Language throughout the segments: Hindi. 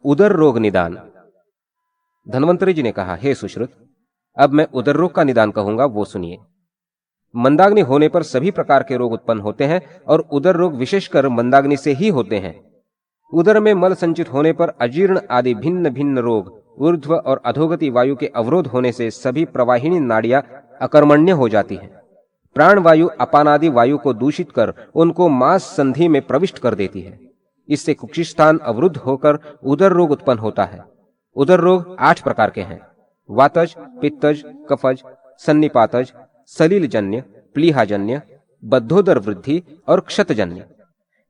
उदर रोग निदान। धन्वंतरी जी ने कहा, हे सुश्रुत, अब मैं उदर रोग का निदान कहूंगा, वो सुनिए। मंदाग्नि होने पर सभी प्रकार के रोग उत्पन्न होते हैं और उदर रोग विशेषकर मंदाग्नि से ही होते हैं। उदर में मल संचित होने पर अजीर्ण आदि भिन्न भिन्न रोग, ऊर्ध्व और अधोगति वायु के अवरोध होने से सभी प्रवाहिनी नाड़ियां अकर्मण्य हो जाती हैं। प्राण वायु अपानादि वायु को दूषित कर उनको मांस संधि में प्रविष्ट कर देती है। इससे कुक्षिस्थान अवरुद्ध होकर उदर रोग उत्पन्न होता है। उदर रोग 8 प्रकार के हैं: वातज, पित्तज, कफज, सन्निपातज, सलीलजन्य, प्लीहाजन्य, बद्धोदर वृद्धि और क्षतजन्य।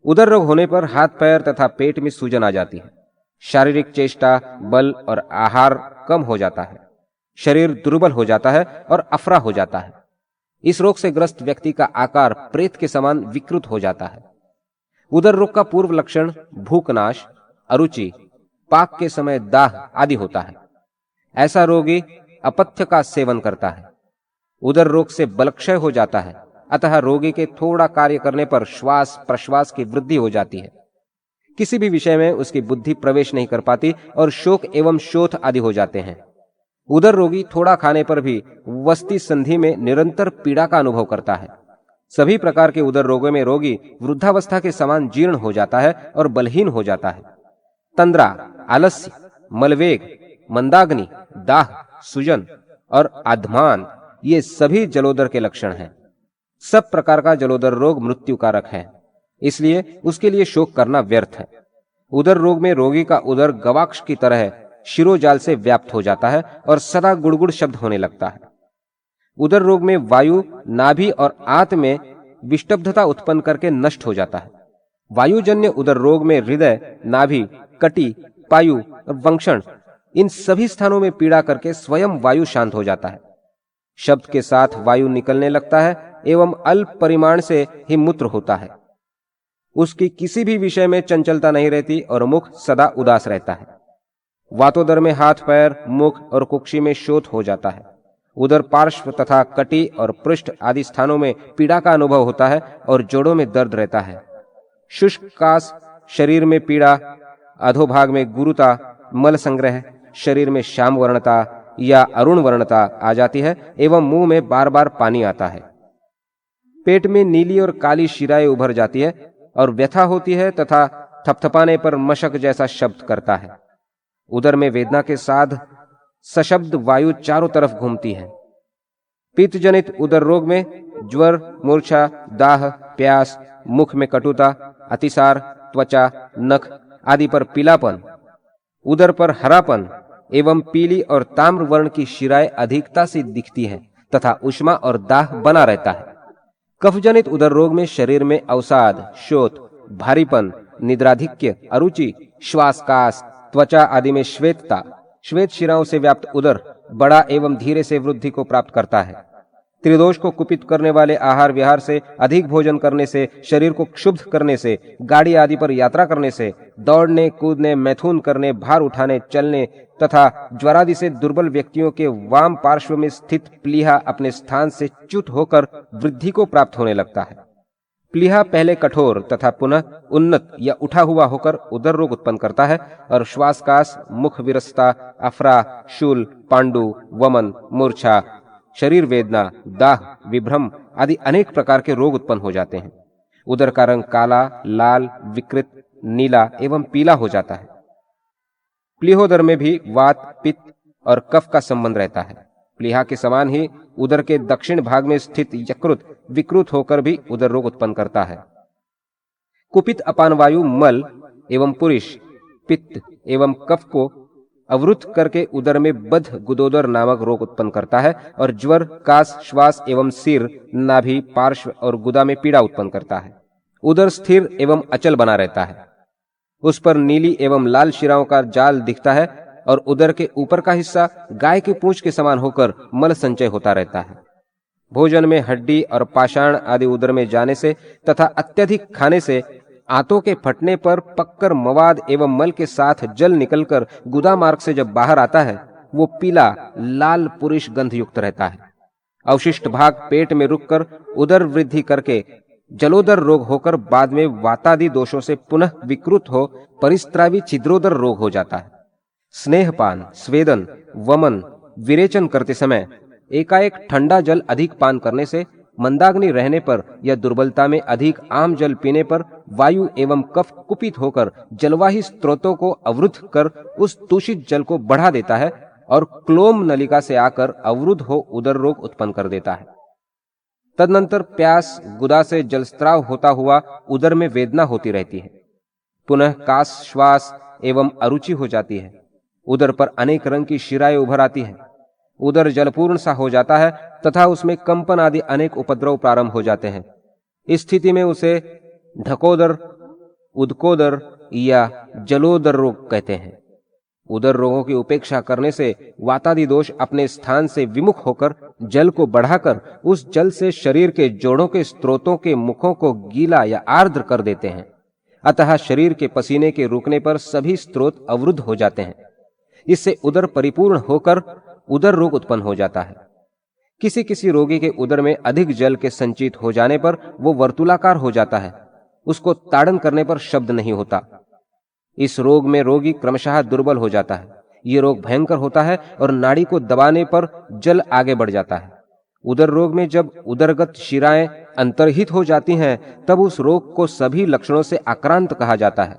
उदर रोग होने पर हाथ पैर तथा पेट में सूजन आ जाती है। शारीरिक चेष्टा, बल और आहार कम हो जाता है। शरीर दुर्बल हो जाता है और अफरा हो जाता है। इस रोग से ग्रस्त व्यक्ति का आकार प्रेत के समान विकृत हो जाता है। उदर रोग का पूर्व लक्षण भूखनाश, अरुचि, पाक के समय दाह आदि होता है। ऐसा रोगी अपथ्य का सेवन करता है। उदर रोग से बलक्षय हो जाता है, अतः रोगी के थोड़ा कार्य करने पर श्वास प्रश्वास की वृद्धि हो जाती है। किसी भी विषय में उसकी बुद्धि प्रवेश नहीं कर पाती और शोक एवं शोथ आदि हो जाते हैं। उदर रोगी थोड़ा खाने पर भी वस्ति संधि में निरंतर पीड़ा का अनुभव करता है। सभी प्रकार के उदर रोगों में रोगी वृद्धावस्था के समान जीर्ण हो जाता है और बलहीन हो जाता है। तंद्रा, आलस्य, मलवेग, मंदाग्नि, दाह, सुजन और आध्मान ये सभी जलोदर के लक्षण हैं। सब प्रकार का जलोदर रोग मृत्युकारक है, इसलिए उसके लिए शोक करना व्यर्थ है। उदर रोग में रोगी का उदर गवाक्ष की तरह शिरोजाल से व्याप्त हो जाता है और सदा गुड़गुड़ शब्द होने लगता है। उदर रोग में वायु नाभि और आंत में विष्टब्धता उत्पन्न करके नष्ट हो जाता है। वायुजन्य उदर रोग में हृदय, नाभि, कटी, पायु और वंक्षण इन सभी स्थानों में पीड़ा करके स्वयं वायु शांत हो जाता है। शब्द के साथ वायु निकलने लगता है एवं अल्प परिमाण से ही मूत्र होता है। उसकी किसी भी विषय में चंचलता नहीं रहती और मुख सदा उदास रहता है। वातोदर में हाथ पैर, मुख और कुक्षि में शोथ हो जाता है। उदर पार्श्व तथा कटी और पृष्ठ आदि स्थानों में पीड़ा का अनुभव होता है और जोड़ों में दर्द रहता है। शुष्क कास, शरीर में पीड़ा, अधोभाग में गुरुता, मल संग्रह, शरीर में श्याम वर्णता या अरुण वर्णता आ जाती है एवं मुंह में बार बार पानी आता है। पेट में नीली और काली शिराएं उभर जाती है और व्यथा होती है तथा थपथपाने पर मशक जैसा शब्द करता है। उदर में वेदना के साथ सशब्द वायु चारों तरफ घूमती है। पित्त जनित उदर रोग में ज्वर, मूर्छा, दाह, प्यास, मुख में कटुता, अतिसार, त्वचा, नख आदि पर पीलापन, उदर पर हरापन एवं पीली और ताम्र वर्ण की शिराएं अधिकता से दिखती हैं तथा उष्मा और दाह बना रहता है। कफजनित उदर रोग में शरीर में अवसाद, शोथ, भारीपन, निद्राधिक्य, अरुचि, श्वासकास, त्वचा आदि में श्वेतता, श्वेत शिराओं से व्याप्त उदर बड़ा एवं धीरे से वृद्धि को प्राप्त करता है। त्रिदोष को कुपित करने वाले आहार विहार से, अधिक भोजन करने से, शरीर को क्षुब्ध करने से, गाड़ी आदि पर यात्रा करने से, दौड़ने कूदने, मैथुन करने, भार उठाने, चलने तथा ज्वरादि से दुर्बल व्यक्तियों के वाम पार्श्व में स्थित प्लीहा अपने स्थान से च्युत होकर वृद्धि को प्राप्त होने लगता है। प्लीहा पहले कठोर तथा पुनः उन्नत या उठा हुआ होकर उदर रोग उत्पन्न करता है और श्वासकास, मुख विरसता, अफरा, शूल, पांडु, वमन, मूर्छा, शरीर वेदना, दाह, विभ्रम आदि अनेक प्रकार के रोग उत्पन्न हो जाते हैं। उदर का रंग काला, लाल, विकृत, नीला एवं पीला हो जाता है। प्लीहोदर में भी वात, पित्त और कफ का संबंध रहता है। प्लीहा के समान ही उदर के दक्षिण भाग में स्थित यकृत विकृत होकर भी उदर रोग उत्पन्न करता है। कुपित अपान वायु मल एवं पुरुष, पित्त एवं कफ को अवरुद्ध करके उदर में बद्ध गुदोदर नामक रोग उत्पन्न करता है और ज्वर, कास, श्वास एवं सिर, नाभि, पार्श्व और गुदा में पीड़ा उत्पन्न करता है। उदर स्थिर एवं अचल बना रहता है। उस पर नीली एवं लाल शिराओं का जाल दिखता है और उदर के ऊपर का हिस्सा गाय के पूंछ के समान होकर मल संचय होता रहता है। भोजन में हड्डी और पाषाण आदि उदर में जाने से तथा अत्यधिक खाने से आंतों के फटने पर पक्कर मवाद एवं मल के साथ जल निकलकर गुदा मार्ग से जब बाहर आता है, वो पीला लाल पुरुष गंध युक्त रहता है। अवशिष्ट भाग पेट में रुककर उदर वृद्धि करके जलोदर रोग होकर बाद में वातादि दोषों से पुनः विकृत हो परिस्त्रावी छिद्रोदर रोग हो जाता है। स्नेहपान, स्वेदन, वमन, विरेचन करते समय एकाएक ठंडा जल अधिक पान करने से, मंदाग्नि रहने पर या दुर्बलता में अधिक आम जल पीने पर वायु एवं कफ कुपित होकर जलवाही स्रोतों को अवरुद्ध कर उस दूषित जल को बढ़ा देता है और क्लोम नलिका से आकर अवरुद्ध हो उदर रोग उत्पन्न कर देता है। तदनंतर प्यास, गुदा से जलस्त्राव होता हुआ उदर में वेदना होती रहती है। पुनः कास, श्वास एवं अरुचि हो जाती है। उदर पर अनेक रंग की शिराएं उभर आती है। उदर जलपूर्ण सा हो जाता है तथा उसमें कंपन आदि अनेक उपद्रव प्रारंभ हो जाते हैं। इस स्थिति में उसे ढकोदर, उदकोदर या जलोदर रोग कहते हैं। उदर रोगों की उपेक्षा करने से वातादि दोष अपने स्थान से विमुख होकर जल को बढ़ाकर उस जल से शरीर के जोड़ों के स्रोतों के मुखों को गीला या आर्द्र कर देते हैं। अतः शरीर के पसीने के रुकने पर सभी स्रोत अवरुद्ध हो जाते हैं। इससे उदर परिपूर्ण होकर उदर रोग उत्पन्न हो जाता है। किसी किसी रोगी के उदर में अधिक जल के संचित हो जाने पर वो वर्तुलाकार हो जाता है। उसको ताड़न करने पर शब्द नहीं होता। इस रोग में रोगी क्रमशः दुर्बल हो जाता है। ये रोग भयंकर होता है और नाड़ी को दबाने पर जल आगे बढ़ जाता है। उदर रोग में जब उदरगत शिराएं अंतर्हित हो जाती हैं, तब उस रोग को सभी लक्षणों से आक्रांत कहा जाता है।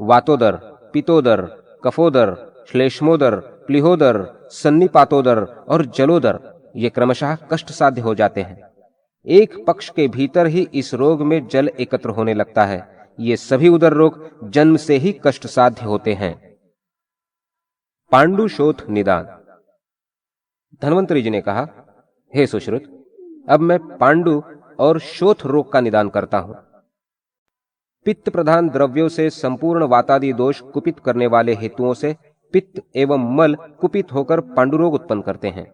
वातोदर, पितोदर, कफोदर, श्लेष्मोदर, प्लीहोदर, सन्निपातोदर और जलोदर ये क्रमशः कष्ट साध्य हो जाते हैं। एक पक्ष के भीतर ही इस रोग में जल एकत्र होने लगता है। ये सभी उदर रोग जन्म से ही कष्ट साध्य होते हैं। पांडुशोथ निदान। धन्वंतरी जी ने कहा, हे सुश्रुत, अब मैं पांडु और शोथ रोग का निदान करता हूं। पित्त प्रधान द्रव्यों से संपूर्ण वातादि दोष कुपित करने वाले हेतुओं से पित्त एवं मल कुपित होकर पांडुरोग उत्पन्न करते हैं।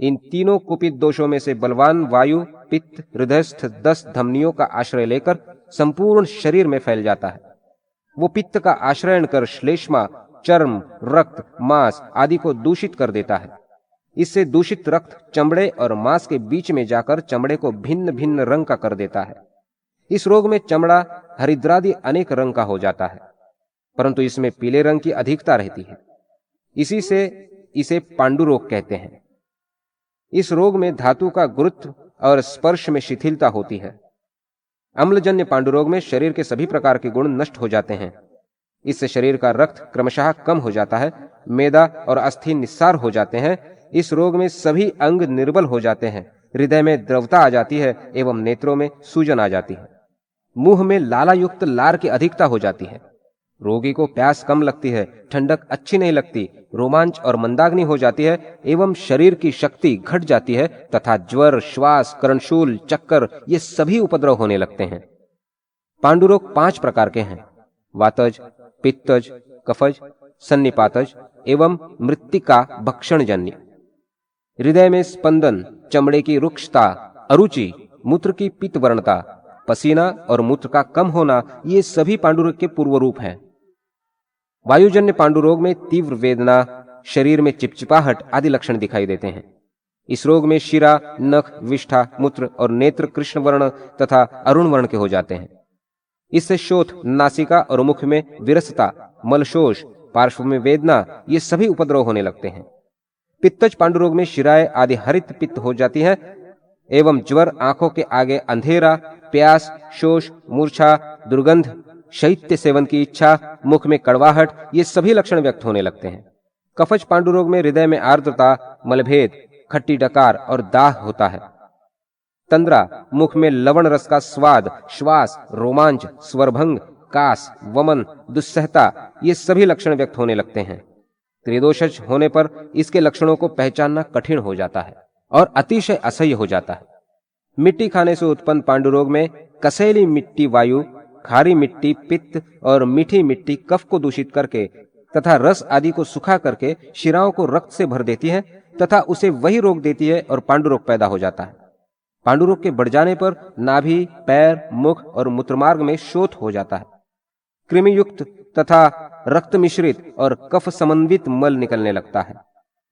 इन तीनों कुपित दोषों में से बलवान वायु पित्त हृदयस्थ 10 धमनियों का आश्रय लेकर संपूर्ण शरीर में फैल जाता है। वो पित्त का आश्रयण कर श्लेष्मा, चर्म, रक्त, मांस आदि को दूषित कर देता है। इससे दूषित रक्त चमड़े और मांस के बीच में जाकर चमड़े को भिन्न भिन्न रंग का कर देता है। इस रोग में चमड़ा हरिद्रादि अनेक रंग का हो जाता है, परंतु इसमें पीले रंग की अधिकता रहती है। इसी से इसे पांडु रोग कहते हैं। इस रोग में धातु का गुरुत्व और स्पर्श में शिथिलता होती है। अम्लजन्य पांडु रोग में शरीर के सभी प्रकार के गुण नष्ट हो जाते हैं। इससे शरीर का रक्त क्रमशः कम हो जाता है। मेदा और अस्थि निस्सार हो जाते हैं। इस रोग में सभी अंग निर्बल हो जाते हैं। हृदय में द्रवता आ जाती है एवं नेत्रों में सूजन आ जाती है। मुंह में लाला युक्त लार की अधिकता हो जाती है। रोगी को प्यास कम लगती है, ठंडक अच्छी नहीं लगती, रोमांच और मंदाग्नि हो जाती है एवं शरीर की शक्ति घट जाती है तथा ज्वर, श्वास, कर्णशूल, चक्कर ये सभी उपद्रव होने लगते हैं। पांडुरोग 5 प्रकार के हैं: वातज, पित्तज, कफज, सन्निपातज एवं मृत्तिका भक्षणजन्य। हृदय में स्पंदन, चमड़े की रुक्षता, अरुचि, मूत्र की पित्तवर्णता, पसीना और मूत्र का कम होना ये सभी पांडुरोग के पूर्व रूप हैं। वायुजन्य पांडुरोग में तीव्र वेदना, शरीर में चिपचिपाहट आदि लक्षण दिखाई देते हैं। इस रोग में शिरा, नख, विष्ठा, मूत्र और नेत्र कृष्ण वर्ण तथा अरुण वर्ण के हो जाते हैं। इससे शोथ, नासिका और मुख में विरसता, मलशोष, पार्श्व में वेदना ये सभी उपद्रव होने लगते हैं। पित्तज पांडुरोग में शिराएं आदि हरित पित्त हो जाती है एवं ज्वर, आंखों के आगे अंधेरा, प्यास, शोष, मूर्छा, दुर्गंध, शैत्य सेवन की इच्छा, मुख में कड़वाहट ये सभी लक्षण व्यक्त होने लगते हैं। कफज पांडुरोग में हृदय में आर्द्रता, मलभेद, खट्टी डकार और दाह होता है। तंद्रा, मुख में लवण रस का स्वाद, श्वास, रोमांच, स्वरभंग, कास, वमन, दुस्सहता ये सभी लक्षण व्यक्त होने लगते हैं। त्रिदोषज होने पर इसके लक्षणों को पहचानना कठिन हो जाता है और अतिशय असह्य हो जाता है। मिट्टी खाने से उत्पन्न पांडुरोग में कसैली मिट्टी वायु, खारी मिट्टी पित्त और मीठी मिट्टी कफ को दूषित करके तथा रस आदि को सुखा करके शिराओं को रक्त से भर देती है तथा उसे वही रोग देती है और पांडुरोग पैदा हो जाता है। पांडुरोग के बढ़ जाने पर नाभि, पैर, मुख और मूत्रमार्ग में शोथ हो जाता है। कृमि युक्त तथा रक्त मिश्रित और कफ समन्वित मल निकलने लगता है।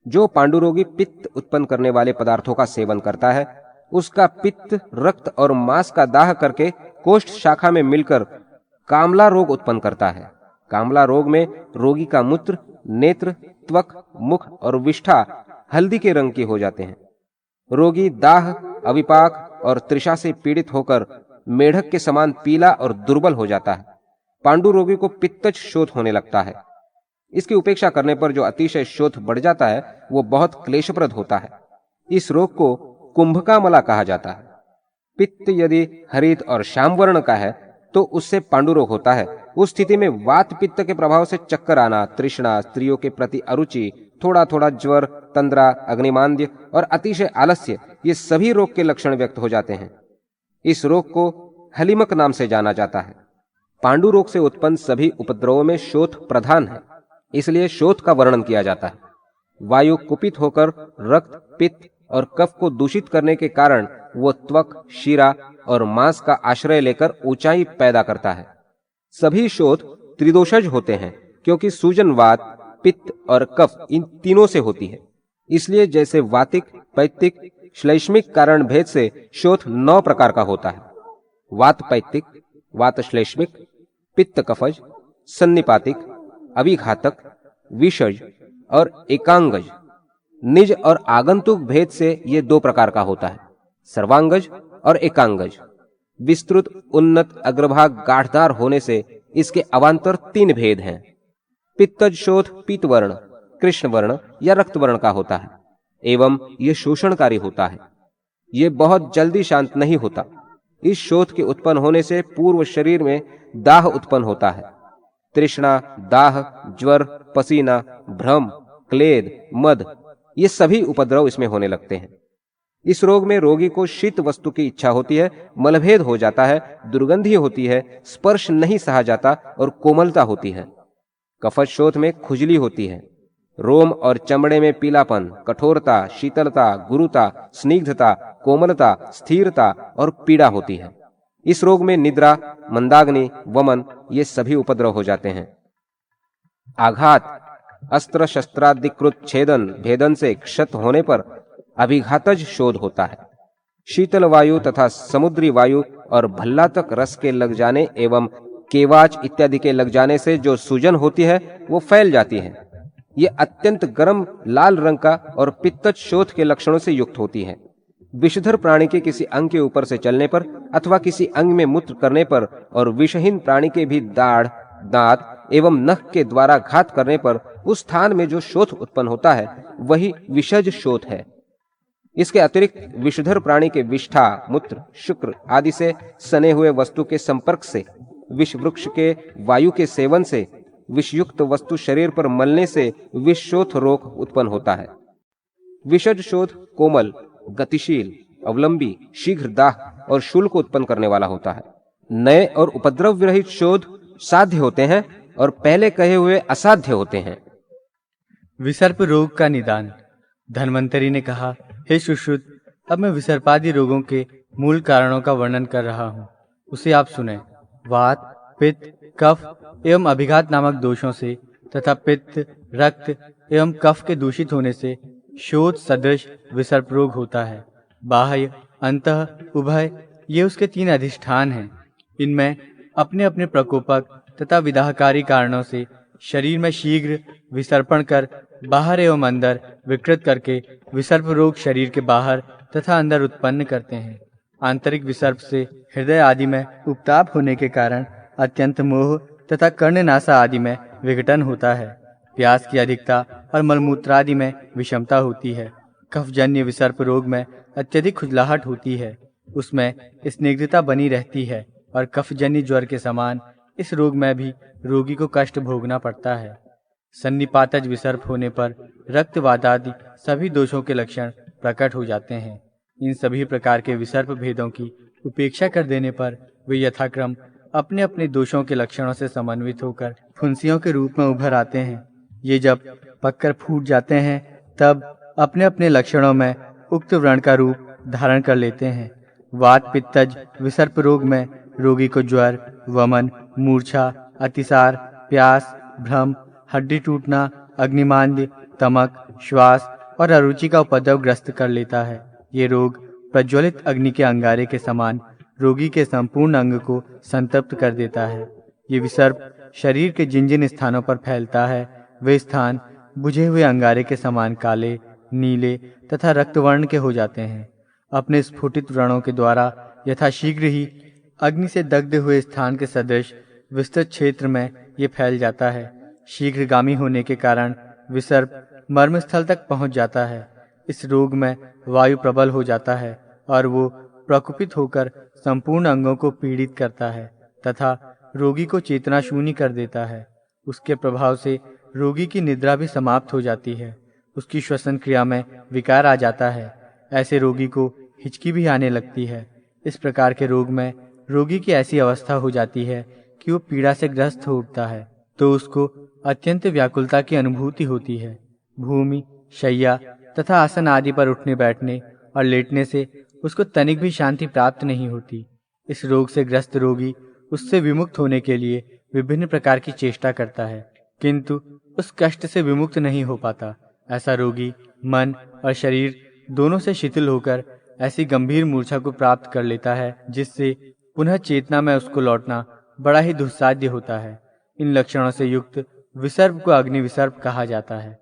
जो पांडुरोगी पित्त उत्पन्न करने वाले पदार्थों का सेवन करता है उसका पित्त, रक्त और मांस का दाह करके कोष्ठ शाखा में मिलकर कामला रोग उत्पन्न करता है। कामला रोग में रोगी का मूत्र, नेत्र, त्वक, मुख और विष्ठा हल्दी के रंग के हो जाते हैं। रोगी दाह, अविपाक और तृषा से पीड़ित होकर मेढक के समान पीला और दुर्बल हो जाता है। पांडु रोगी को पित्तज शोथ होने लगता है। इसकी उपेक्षा करने पर जो अतिशय शोथ बढ़ जाता है वो बहुत क्लेशप्रद होता है। इस रोग को कुंभकामला कहा जाता है। पित्त यदि हरित और श्याम वर्ण का है तो उससे पांडु रोग होता है। उस स्थिति में वात पित्त के प्रभाव से चक्कर आना, तृष्णा, स्त्रियों के प्रति अरुचि, थोड़ा थोड़ा ज्वर, तंद्रा, अग्निमांद्य और अतिशय आलस्य, ये सभी रोग के लक्षण व्यक्त हो जाते हैं। इस रोग को हलिमक नाम से जाना जाता है। पांडु रोग से उत्पन्न सभी उपद्रवों में शोथ प्रधान है, इसलिए शोथ का वर्णन किया जाता है। वायु कुपित होकर रक्त, पित्त और कफ को दूषित करने के कारण वो त्वक, शिरा और मांस का आश्रय लेकर ऊंचाई पैदा करता है। सभी शोथ त्रिदोषज होते हैं क्योंकि सूजन वात, पित्त और कफ इन तीनों से होती है। इसलिए जैसे वातिक, पैत्तिक, श्लेष्मिक कारण भेद से शोथ 9 प्रकार का होता है। वात पैत्तिक, वात श्लेष्मिक, पित्त कफज, सन्निपातिक, अभिघातक, विषज और एकांगज। निज और आगंतुक भेद से ये 2 प्रकार का होता है, सर्वांगज और एकांगज। विस्तृत, उन्नत, अग्रभाग गाढ़दार होने से इसके अवांतर 3 भेद हैं। पित्तज शोथ पीतवर्ण, कृष्ण वर्ण या रक्त वर्ण का होता है एवं यह शोषणकारी होता है। ये बहुत जल्दी शांत नहीं होता। इस शोथ के उत्पन्न होने से पूर्व शरीर में दाह उत्पन्न होता है। तृष्णा, दाह, ज्वर, पसीना, भ्रम, क्लेद, मद, ये सभी उपद्रव इसमें होने लगते हैं। इस रोग में रोगी को शीत वस्तु की इच्छा होती है, मलभेद हो जाता है, दुर्गंधी होती है, स्पर्श नहीं सहा जाता और कोमलता होती है। कफज शोथ में खुजली होती है। रोम और चमड़े में पीलापन, कठोरता, शीतलता, गुरुता, स्निग्धता, कोमलता, स्थिरता और पीड़ा होती है। इस रोग में निद्रा, मंदाग्नि, वमन, ये सभी उपद्रव हो जाते हैं। आघात, अस्त्र शस्त्रादिकृत छेदन, भेदन से क्षत होने पर अभिघातज शोध होता है। शीतल वायु तथा समुद्री वायु और भल्लातक रस के लग जाने एवं केवाच इत्यादि के लग जाने से जो सूजन होती है वो फैल जाती है। ये अत्यंत गर्म लाल रंग का और पित्तज शोथ के लक्षणों से युक्त होती है। विषधर प्राणी के किसी अंग के ऊपर से चलने पर अथवा किसी अंग में मूत्र करने पर और विषहीन प्राणी के भी दाढ़, दांत एवं नख के द्वारा घात करने पर उस स्थान में जो शोथ उत्पन्न होता है वही विषज शोथ है। इसके अतिरिक्त विषधर प्राणी के विष्ठा, मूत्र, शुक्र आदि से सने हुए वस्तु के संपर्क से, विष वृक्ष के वायु के सेवन से, विषयुक्त वस्तु शरीर पर मलने से विषशोथ रोग उत्पन्न होता है। विषज शोथ कोमल, गतिशील, अवलंबी, शीघ्र दाह और शूल को उत्पन्न करने वाला होता है। नए और उपद्रव विरहित शोध साध्य होते हैं और पहले कहे हुए असाध्य होते हैं। विसर्प रोग का निदान। धन्वंतरी ने कहा, हे सुश्रुत, अब मैं विसर्पादि रोगों के मूल कारणों का वर्णन कर रहा हूँ, उसे आप सुने। वात, पित्त, कफ एवं अभिघात नामक दोषों से तथा पित्त, रक्त एवं कफ के दूषित होने से शोथ सदृश विसर्प रोग होता है। बाह्य, अंतः, उभय ये उसके 3 अधिष्ठान हैं। इनमें अपने अपने प्रकोपक तथा विदाहकारी कारणों से शरीर में शीघ्र विसर्पण कर बाहर एवं अंदर विकृत करके विसर्प रोग शरीर के बाहर तथा अंदर उत्पन्न करते हैं। आंतरिक विसर्प से हृदय आदि में उपताप होने के कारण अत्यंत मोह तथा कर्णनासा आदि में विघटन होता है। प्यास की अधिकता और मलमूत्र आदि में विषमता होती है। कफजन्य विसर्प रोग में अत्यधिक खुजलाहट होती है, उसमें स्निग्धता बनी रहती है और कफजन्य ज्वर के समान इस रोग में भी रोगी को कष्ट भोगना पड़ता है। सन्निपातज विसर्प होने पर रक्तवात आदि सभी दोषों के लक्षण प्रकट हो जाते हैं। इन सभी प्रकार के विसर्प भेदों की उपेक्षा कर देने पर वे यथाक्रम अपने अपने दोषों के लक्षणों से समन्वित होकर फुंसियों के रूप में उभर आते हैं। ये जब पककर फूट जाते हैं तब अपने अपने लक्षणों में उक्त व्रण का रूप धारण कर लेते हैं। वात पित्तज विसर्प रोग में रोगी को ज्वर, वमन, मूर्छा, अतिसार, प्यास, भ्रम, हड्डी टूटना, अग्निमांद्य, तमक, श्वास और अरुचि का उपद्रव ग्रस्त कर लेता है। ये रोग प्रज्वलित अग्नि के अंगारे के समान रोगी के संपूर्ण अंग को संतप्त कर देता है। ये विसर्प शरीर के जिन जिन स्थानों पर फैलता है वे स्थान बुझे हुए अंगारे के समान काले, नीले तथा रक्तवर्ण के हो जाते हैं। अपने स्फुटित व्रणों के द्वारा यथाशीघ्र ही अग्नि से दग्ध हुए स्थान के सदृश विस्तृत क्षेत्र में ये फैल जाता है। शीघ्रगामी होने के कारण विसर्प मर्मस्थल तक पहुंच जाता है। इस रोग में वायु प्रबल हो जाता है और वो प्रकुपित होकर संपूर्ण अंगों को पीड़ित करता है तथा रोगी को चेतना शून्य कर देता है। उसके प्रभाव से रोगी की निद्रा भी समाप्त हो जाती है। उसकी श्वसन क्रिया में विकार आ जाता है। ऐसे रोगी को हिचकी भी आने लगती है। इस प्रकार के रोग में रोगी की ऐसी अवस्था हो जाती है कि वो पीड़ा से ग्रस्त हो उठता है तो उसको अत्यंत व्याकुलता की अनुभूति होती है। भूमि, शैया तथा आसन आदि पर उठने बैठने और लेटने से उसको तनिक भी शांति प्राप्त नहीं होती। इस रोग से ग्रस्त रोगी उससे विमुक्त होने के लिए विभिन्न प्रकार की चेष्टा करता है, किंतु उस कष्ट से विमुक्त नहीं हो पाता। ऐसा रोगी मन और शरीर दोनों से शिथिल होकर ऐसी गंभीर मूर्छा को प्राप्त कर लेता है जिससे पुनः चेतना में उसको लौटना बड़ा ही दुस्साध्य होता है। इन लक्षणों से युक्त विसर्प को अग्नि विसर्प कहा जाता है।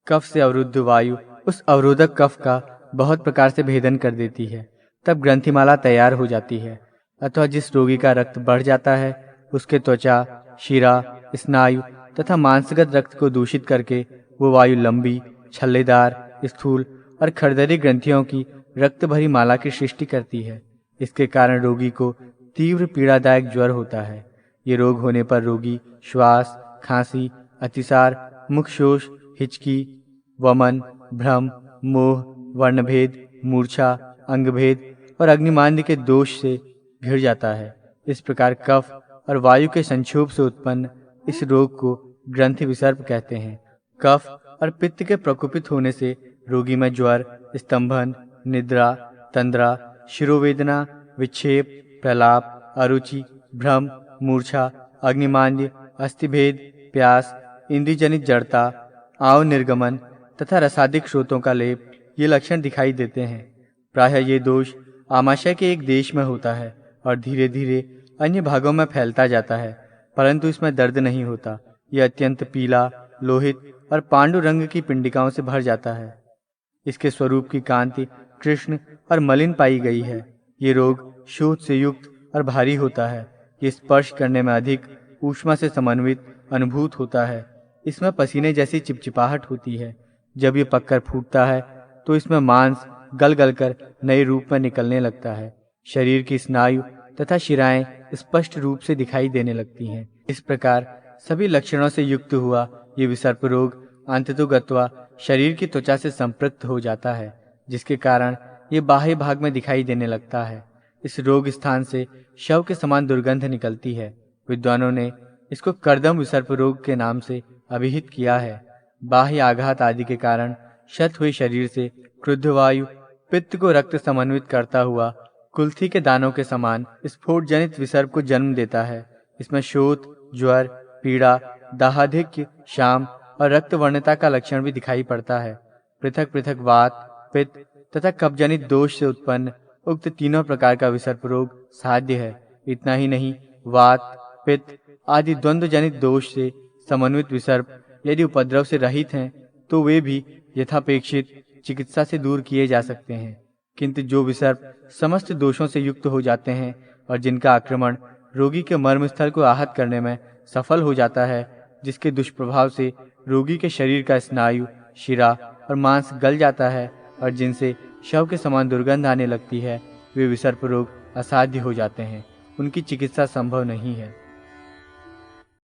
कफ से अवरुद्ध वायु उस अवरोधक कफ का बहुत प्रकार से भेदन कर देती है। तब ग्रंथिमाला तैयार हो जाती है अथवा जिस रोगी का रक्त बढ़ जाता है उसके त्वचा, शिरा, स्नायु तथा मांसगत रक्त को दूषित करके वो वायु लंबी, छल्लेदार, स्थूल और खरदरी ग्रंथियों की रक्त भरी माला की सृष्टि करती है। इसके कारण रोगी को तीव्र पीड़ादायक ज्वर होता है। ये रोग होने पर रोगी श्वास, खांसी, अतिसार, मुखशोष, हिचकी, वमन, भ्रम, मोह, वर्णभेद, मूर्छा, अंगभेद और अग्निमांद्य के दोष से घिर जाता है। इस प्रकार कफ और वायु के संक्षोभ से उत्पन्न इस रोग को ग्रंथि विसर्प कहते हैं। कफ और पित्त के प्रकोपित होने से रोगी में ज्वर, स्तंभन, निद्रा, तंद्रा, शिरोवेदना, विक्षेप, प्रलाप, अरुचि, भ्रम, मूर्छा, अग्निमांद्य, अस्थिभेद, प्यास, इंद्रियजनित जड़ता, आव निर्गमन तथा रसादिक स्रोतों का लेप ये लक्षण दिखाई देते हैं। प्रायः ये दोष आमाशय के एक देश में होता है और धीरे धीरे अन्य भागों में फैलता जाता है, परंतु इसमें दर्द नहीं होता। यह अत्यंत पीला, लोहित और पांडु रंग की पिंडिकाओं से भर जाता है। इसके स्वरूप की कांति कृष्ण और मलिन पाई गई है। ये रोग शोथ से युक्त और भारी होता है। ये स्पर्श करने में अधिक ऊष्मा से समन्वित अनुभूत होता है। इसमें पसीने जैसी चिपचिपाहट होती है। जब ये पककर फूटता है तो इसमें मांस गल गल कर नए रूप में निकलने लगता है। शरीर की स्नायु तथा शिराएं स्पष्ट रूप से दिखाई देने लगती हैं। इस प्रकार सभी लक्षणों से युक्त हुआ ये विसर्प रोग अंततोगत्वा शरीर की त्वचा से संपृक्त हो जाता है, जिसके कारण ये बाह्य भाग में दिखाई देने लगता है। इस रोग स्थान से शव के समान दुर्गंध निकलती है। विद्वानों ने इसको कर्दम विसर्प रोग के नाम से अभिहित किया है। बाह्य आघात आदि के कारण क्षत हुए शरीर से क्रुद्ध वायु पित्त को रक्त समन्वित करता हुआ कुल्थी के दानों के समान स्फोट जनित विसर्प को जन्म देता है। इसमें शोथ, ज्वर, पीड़ा, दाहाधिक्य, शाम और रक्त वर्णता का लक्षण भी दिखाई पड़ता है। पृथक पृथक वात, पित्त तथा कब्जनित दोष से उत्पन्न उक्त तीनों प्रकार का विसर्प रोग साध्य है। इतना ही नहीं, वात, पित्त आदि द्वंद्व जनित दोष से समन्वित विसर्प यदि उपद्रव से रहित हैं तो वे भी यथापेक्षित चिकित्सा से दूर किए जा सकते हैं। किंतु जो विसर्प समस्त दोषों से युक्त हो जाते हैं और जिनका आक्रमण रोगी के मर्म स्थल को आहत करने में सफल हो जाता है, जिसके दुष्प्रभाव से रोगी के शरीर का स्नायु, शिरा और मांस गल जाता है और जिनसे शव के समान दुर्गंध आने लगती है, वे विसर्प रोग असाध्य हो जाते हैं। उनकी चिकित्सा संभव नहीं है।